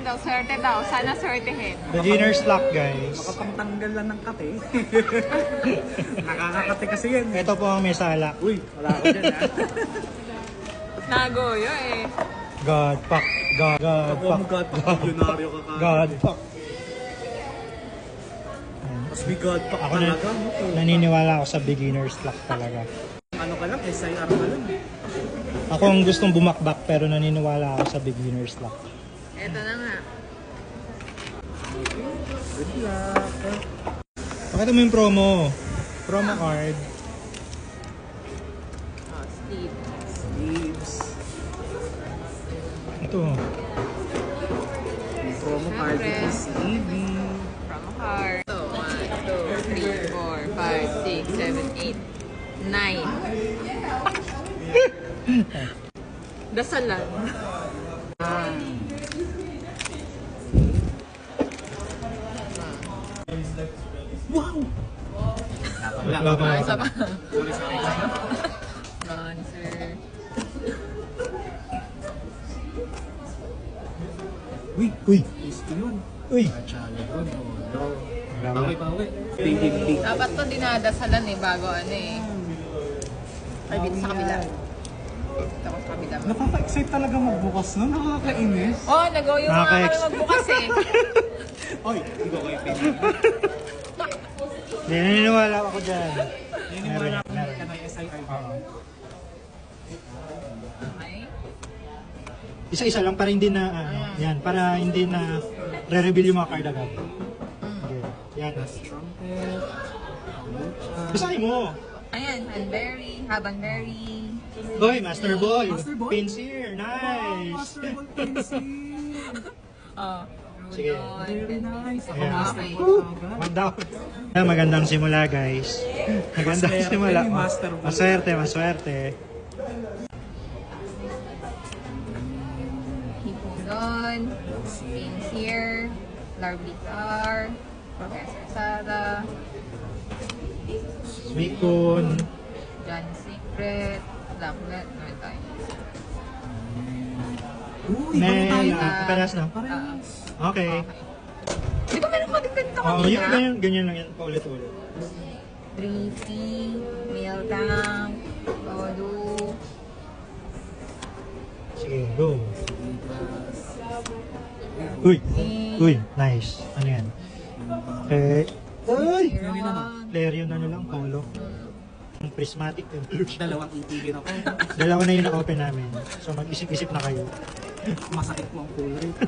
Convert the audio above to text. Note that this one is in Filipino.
daw, swerte daw. Sana swertehin. Beginner's luck, guys. Makapangtanggal lang ng kate. Nakakakate kasi yan. Ito po ang may salak. Uy, wala ako dyan ha. Nagoyo eh. God, fuck. God, Ako fuck. mo God, milyonaryo ka kagad. God, fuck. Mas may God pa Ako na, talaga. naniniwala ako sa beginner's luck talaga. Ano ka lang, SIR ka lang. Ako ang gustong bumakbak pero naniniwala ako sa beginner's luck. Ito na nga. Good luck. Pakita mo yung promo. Promo card. Oh, Steve. Sleeves. Ito. Yung promo card Siyempre. is EV. Promo card. So, 1, 2, 3, 4, 5, 6, 7, 8, 9. Dasalan. Wow! Wala pa. Isa pa. Sponsor. Uy! Uy! Gusto yun. Uy! Chalo yun. No. Grabe. Bawi. Big. Dapat to dinadasalan eh, bago ano eh. Ay, dito sa kabila. Dito ako sa kabila. Nakaka-excite talaga magbukas no? Nakakainis. Oh, nagoyo nga kami Nakaka-ex- magbukas eh. Oy, hindi ko kayo pin. Hindi, naniniwala ako dyan. Naniniwala ko Meron. na may SIR. Oo. Okay. Isa-isa lang para hindi na, ano, yan, para hindi na re-reveal yung mga card agad. Okay. Yan. Trumpet. Basahin mo. Ayan, Hanberry, Habanberry. Hoy, Master Ball. Master Ball? Pins here. Nice. Master Ball Pencil. Oh. Sige. Very nice. Ako Ayan. Master Ball agad. One down. Magandang simula, guys. Magandang Maswerte simula. ni Master Ball. Maswerte, maswerte. Hipunon, Pins here, Lovely Car, Professor Sara, Mikon. Johnny Secret, Blacklet, ano tayo? Uy, bali tayo. Paras na. Parehas. Okay. Di ba meron magandang ganito Oh, kanina? yung ganyan, ganyan lang yan. Paulit-ulit. 3P, Miltank, Todo, Sige, go. Uy. Uy, nice. Ano yan? Okay. Uy! Heron, Player yun, ano lang, polo. Yung prismatic. Dalawang itigin ako. Dalawa na yung na-open namin. So mag-isip-isip na kayo. Masakit mo ang full rate.